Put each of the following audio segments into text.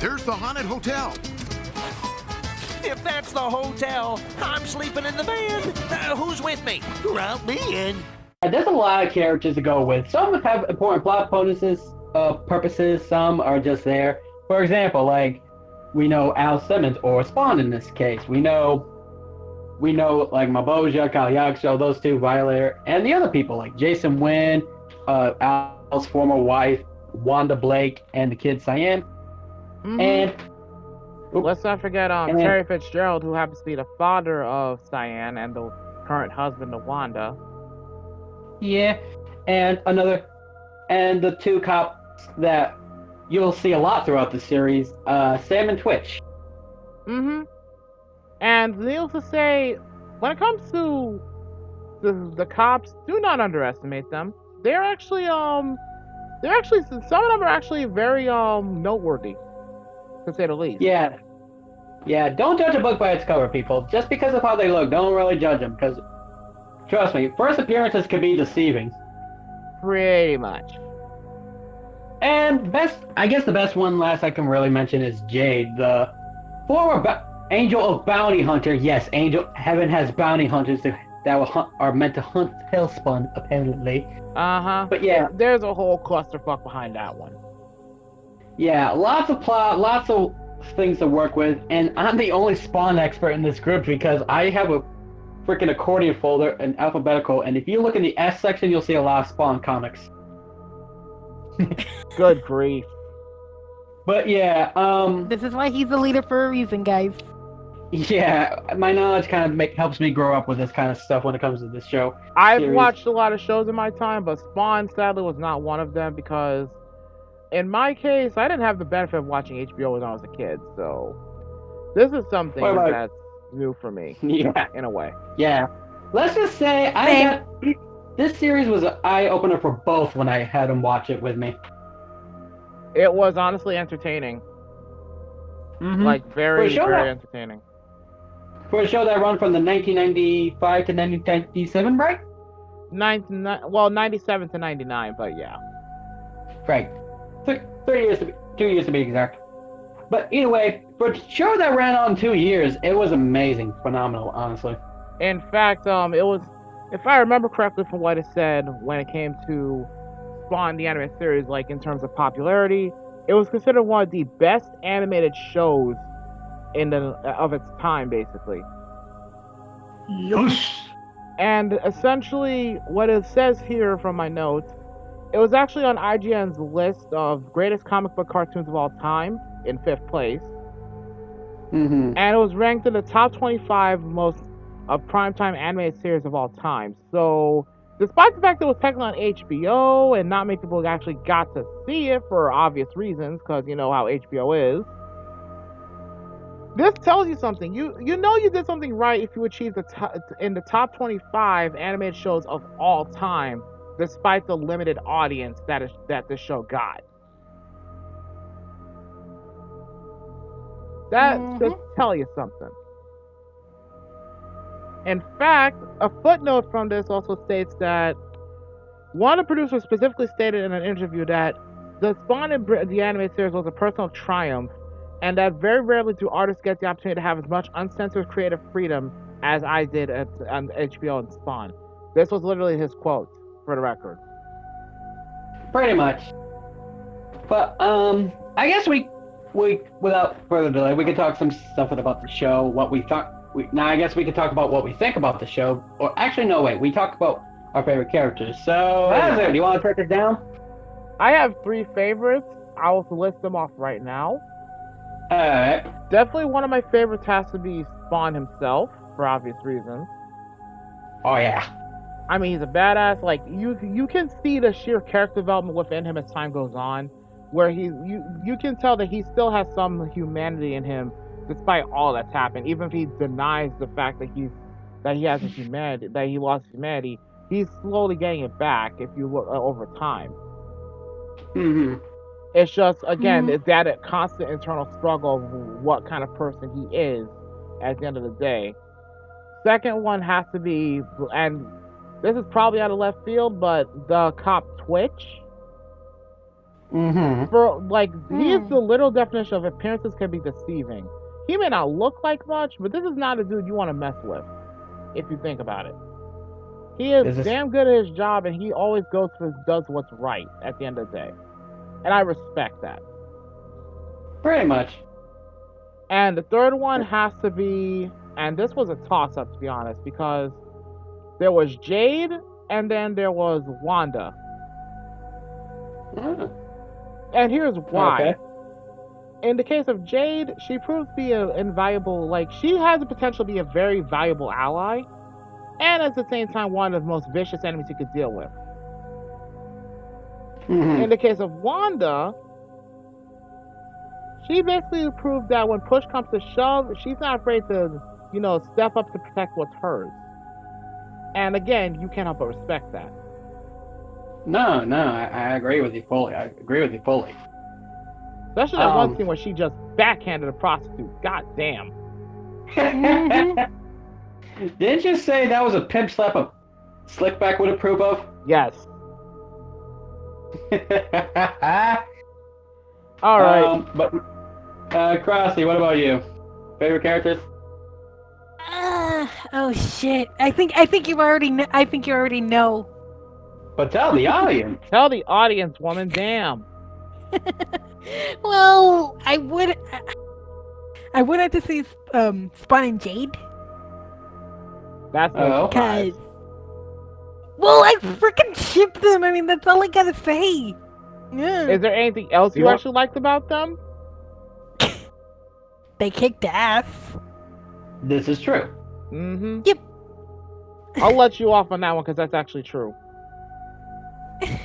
There's the haunted hotel. If that's the hotel, I'm sleeping in the van. Who's with me? Route me in. There's a lot of characters to go with. Some have important plot purposes. Some are just there. For example, like we know Al Simmons or Spawn in this case. We know like Mabojia, Kyle Yaksho, those two, Violator, and the other people like Jason Wynn, Al's former wife, Wanda Blake, and the kid Cyan. Mm-hmm. And let's not forget Terry Fitzgerald, who happens to be the father of Cyan and the current husband of Wanda. Yeah, and the two cops that you'll see a lot throughout the series, Sam and Twitch. Mm-hmm. And needless to say, when it comes to the cops, do not underestimate them. They're actually some of them are actually very noteworthy, to say the least. Yeah, don't judge a book by its cover, people. Just because of how they look, don't really judge them, because trust me, first appearances can be deceiving. Pretty much. And I guess the best one last I can really mention is Jade, the former Angel of Bounty Hunter. Yes, Heaven has bounty hunters that are meant to hunt Hellspawn, apparently. Uh-huh. But yeah. There's a whole clusterfuck behind that one. Yeah, lots of plot, lots of things to work with, and I'm the only Spawn expert in this group because I have a freaking accordion folder in alphabetical, and if you look in the S section, you'll see a lot of Spawn comics. Good grief. But yeah, This is why he's the leader for a reason, guys. Yeah, my knowledge kind of helps me grow up with this kind of stuff when it comes to this show. I've watched a lot of shows in my time, but Spawn sadly was not one of them because, in my case, I didn't have the benefit of watching HBO when I was a kid, so this is something that's new for me. Yeah, in a way. Yeah, let's just say this series was an eye-opener for both when I had them watch it with me. It was honestly entertaining. Mm-hmm. Like, very entertaining. For a show that run from the 1995 to 1997, right? 97 to 99, but yeah. Right. 2 years to be exact. But either way, for a show that ran on 2 years, it was amazing, phenomenal, honestly. In fact, it was, if I remember correctly from what it said when it came to Spawn, the anime series, like in terms of popularity, it was considered one of the best animated shows of its time, basically. Yes. And essentially, what it says here from my notes, it was actually on IGN's list of greatest comic book cartoons of all time in 5th place. Mm-hmm. And it was ranked in the top 25 most of primetime animated series of all time. So, despite the fact that it was technically on HBO and not many people actually got to see it for obvious reasons, because you know how HBO is, this tells you something. You know you did something right if you achieved in the top 25 animated shows of all time, despite the limited audience that this show got. That should tell you something. In fact, a footnote from this also states that one of the producers specifically stated in an interview that the Spawn and the anime series was a personal triumph, and that very rarely do artists get the opportunity to have as much uncensored creative freedom as I did on HBO and Spawn. This was literally his quote, for the record. Pretty much. But, I guess we without further delay, we can talk some stuff about the show, what we thought. Now, I guess we could talk about what we think about the show. Or actually, no, wait. We talked about our favorite characters. So, Hazard, do you want to take us down? I have 3 favorites. I will list them off right now. Alright. Definitely one of my favorites has to be Spawn himself, for obvious reasons. Oh, yeah. I mean, he's a badass. Like, you can see the sheer character development within him as time goes on, where you can tell that he still has some humanity in him, despite all that's happened. Even if he denies the fact that he has his humanity, that he lost humanity, he's slowly getting it back if you look over time. Mm-hmm. It's just, again, it's that constant internal struggle of what kind of person he is at the end of the day. Second one has to be, and this is probably out of left field, but the cop Twitch. Mm-hmm. For like, he is the literal definition of appearances can be deceiving. He may not look like much, but this is not a dude you want to mess with, if you think about it. He is damn good at his job, and he always does what's right at the end of the day. And I respect that. Pretty much. And the third one has to be, and this was a toss-up to be honest, because there was Jade, and then there was Wanda. Oh. And here's why. Okay. In the case of Jade, she proves to be an invaluable, like, she has the potential to be a very valuable ally, and at the same time, one of the most vicious enemies you could deal with. Mm-hmm. In the case of Wanda, she basically proved that when push comes to shove, she's not afraid to, step up to protect what's hers. And again, you can't help but respect that. No, I agree with you fully. Especially that one scene where she just backhanded a prostitute. God damn. Didn't you say that was a pimp slap a Slickback would approve of? Yes. All right. But Crossy, what about you? Favorite characters? Oh shit! I think you already know. But tell the audience. Tell the audience, woman. Damn. Well, I would have to say Spawn and Jade. That's because. Well, I freaking ship them. I mean, that's all I gotta say. Yeah. Is there anything else you actually liked about them? They kicked ass. This is true. Mm-hmm. Yep. I'll let you off on that one because that's actually true.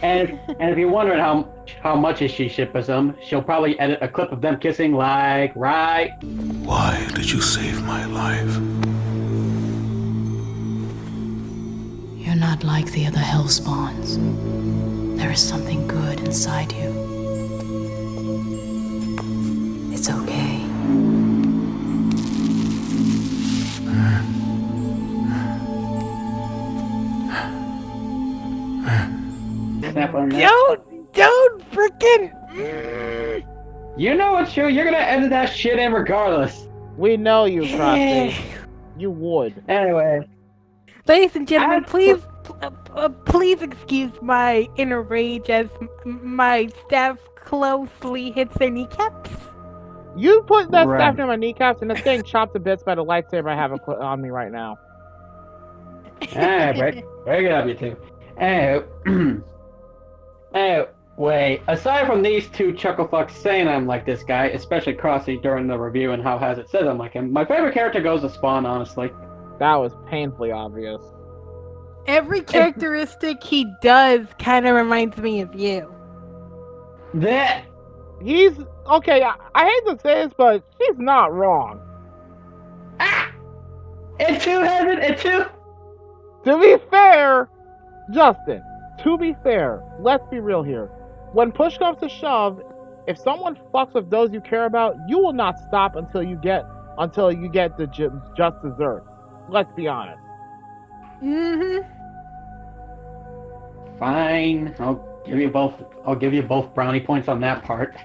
And if you're wondering how much is she shippers them, she'll probably edit a clip of them kissing like right. Why did you save my life? You're not like the other Hellspawns. There is something good inside you. It's okay. Snap on that. Don't freaking. You know it's true. You're gonna edit that shit in regardless. We know you, Crafty. You would. Anyway. Ladies and gentlemen, please excuse my inner rage as my staff closely hits their kneecaps. You put that staff near my kneecaps, and this thing chopped to bits by the lightsaber I have on me right now. Break it up, you two. Anyway, aside from these two chucklefucks saying I'm like this guy, especially Crossy during the review and how Has It says I'm like him, my favorite character goes to Spawn, honestly. That was painfully obvious. Every characteristic he does kind of reminds me of you. That he's okay. I hate to say this, but she's not wrong. It too has it. It too. To be fair, Justin. To be fair, let's be real here. When push comes to shove, if someone fucks with those you care about, you will not stop until you get the just desserts. Let's be honest. Mm-hmm. Fine. I'll give you both brownie points on that part.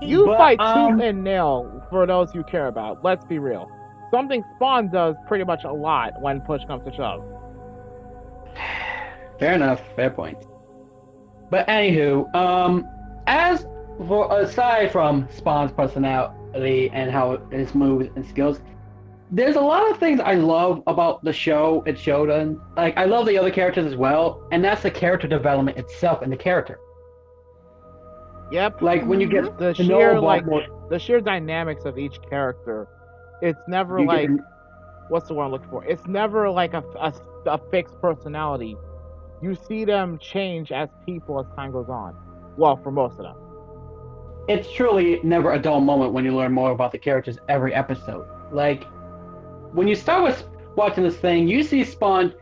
You fight tooth and nail for those you care about. Let's be real. Something Spawn does pretty much a lot when push comes to shove. Fair enough. Fair point. But anywho, aside from Spawn's personality and how his moves and skills, there's a lot of things I love about the show it showed on. Like, I love the other characters as well, and that's the character development itself and the character. Yep. Like, when you get the to know sheer about the sheer dynamics of each character, it's never what's the word I'm looking for? It's never like a fixed personality. You see them change as people as time goes on. Well, for most of them. It's truly never a dull moment when you learn more about the characters every episode. Like, when you start with watching this thing, you see Spawn's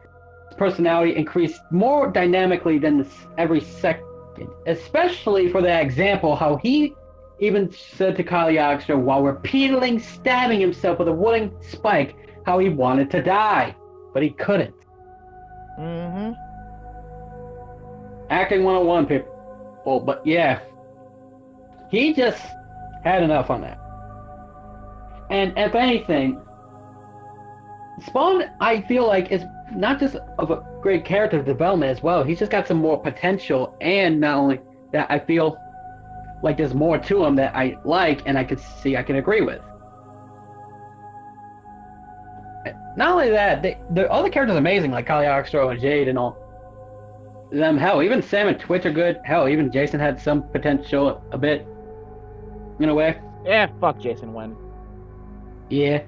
personality increase more dynamically than every second. Especially for that example, how he even said to Cagliostro while repeatedly stabbing himself with a wooden spike, how he wanted to die, but he couldn't. Mm-hmm. Acting 101, people. Well, but yeah, he just had enough on that. And if anything, Spawn, I feel like, is not just of a great character development as well. He's just got some more potential, and not only that, I feel like there's more to him that I like, and I can agree with. Not only that, the other characters are amazing, like Cagliostro and Jade and all them. Hell, even Sam and Twitch are good. Hell, even Jason had some potential a bit, in a way. Yeah, fuck Jason Wynn. Yeah.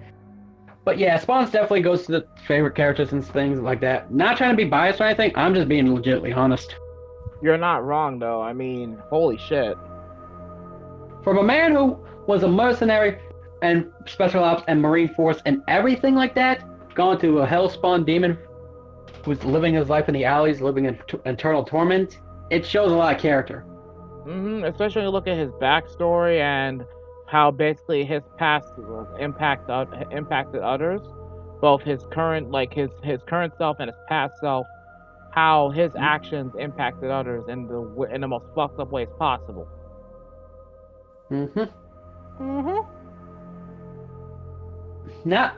But yeah, Spawn's definitely goes to the favorite characters and things like that. Not trying to be biased or anything, I'm just being legitimately honest. You're not wrong, though. I mean, holy shit. From a man who was a mercenary and special ops and marine force and everything like that, gone to a hellspawn demon who's living his life in the alleys, living in eternal torment, it shows a lot of character. Especially when you look at his backstory and how basically his past impacted others, both his current current self and his past self, how his actions impacted others in the most fucked up ways possible.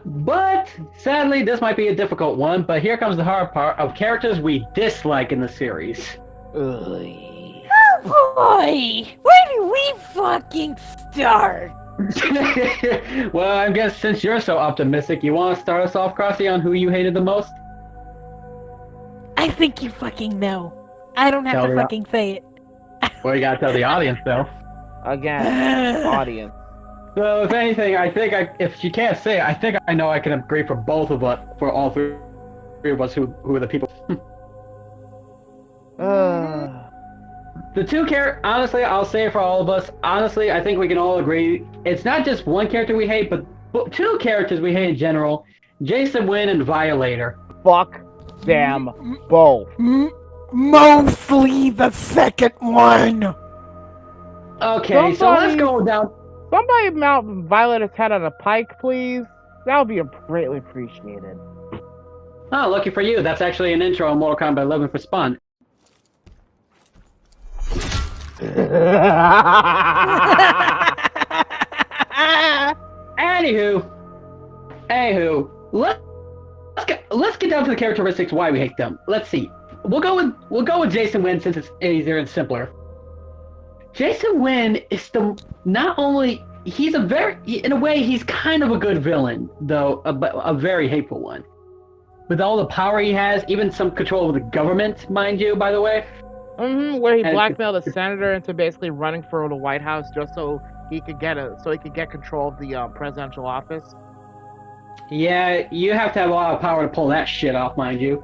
But sadly, this might be a difficult one. But here comes the hard part of characters we dislike in the series. Oh boy! Where do we fucking start? Well, I guess since you're so optimistic, you want to start us off, Crossy, on who you hated the most? I think you fucking know. I don't have to fucking say it. Well, you gotta tell the audience, though. Again, audience. So, if anything, if you can't say it, I think I know I can agree for both of us, for all three of us who are the people. The two characters, honestly, I'll say it for all of us. Honestly, I think we can all agree. It's not just one character we hate, but two characters we hate in general. Jason Wynn and Violator. Fuck them both. Mostly the second one. Okay, so let's go down. Somebody mount Violator's head on a pike, please. That would be greatly appreciated. Oh, lucky for you. That's actually an intro on Mortal Kombat 11 for Spawn. Anywho, let's get down to the characteristics why we hate them. Let's see. We'll go with Jason Wynn since it's easier and simpler. Jason Wynn is he's in a way he's kind of a good villain, though a very hateful one. With all the power he has, even some control of the government, mind you, by the way. Where he blackmailed a senator into basically running for the White House just so he could get control of the presidential office. Yeah, you have to have a lot of power to pull that shit off, mind you.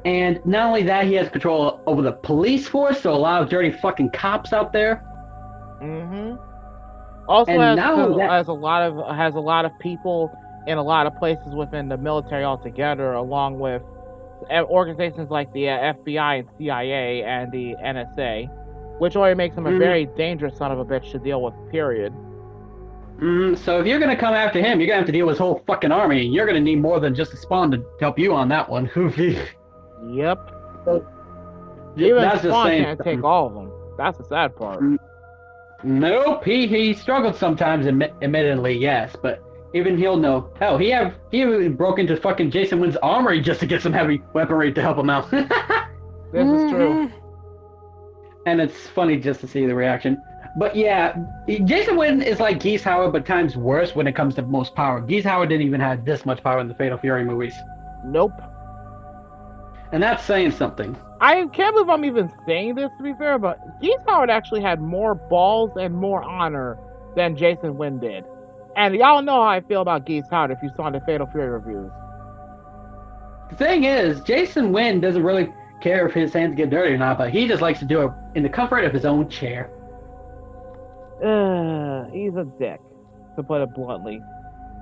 And not only that, he has control over the police force, so a lot of dirty fucking cops out there. Also has a lot of people in a lot of places within the military altogether, along with organizations like the FBI and CIA and the NSA, which already makes him a very dangerous son of a bitch to deal with, period. So if you're gonna come after him, you're gonna have to deal with his whole fucking army, and you're gonna need more than just a Spawn to help you on that one. Yep. Even that's Spawn can't take all of them. That's the sad part. Nope, he struggled sometimes, admittedly, yes, but even he'll know. Hell, he even broke into fucking Jason Wynn's armory just to get some heavy weaponry to help him out. This is true. And it's funny just to see the reaction. But yeah, Jason Wynn is like Geese Howard, but times worse when it comes to most power. Geese Howard didn't even have this much power in the Fatal Fury movies. Nope. And that's saying something. I can't believe I'm even saying this, to be fair, but Geese Howard actually had more balls and more honor than Jason Wynn did. And y'all know how I feel about Geese Howard if you saw the Fatal Fury reviews. The thing is, Jason Wynn doesn't really care if his hands get dirty or not, but he just likes to do it in the comfort of his own chair. He's a dick, to put it bluntly.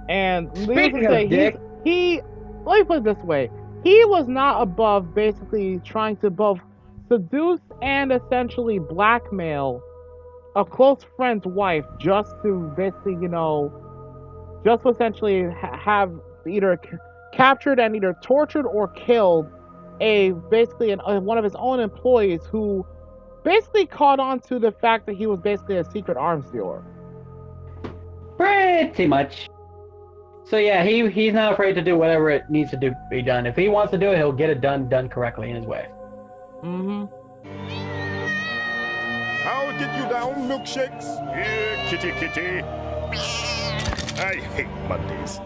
And Speaking of dick, let me put it this way. He was not above basically trying to both seduce and essentially blackmail a close friend's wife just to basically, just to essentially have either captured and either tortured or killed one of his own employees who basically caught on to the fact that he was basically a secret arms dealer. Pretty much. So yeah, he's not afraid to do whatever it needs to be done. If he wants to do it, he'll get it done correctly in his way. Mm-hmm. I'll get you down, milkshakes. Yeah, kitty kitty. I hate Mondays.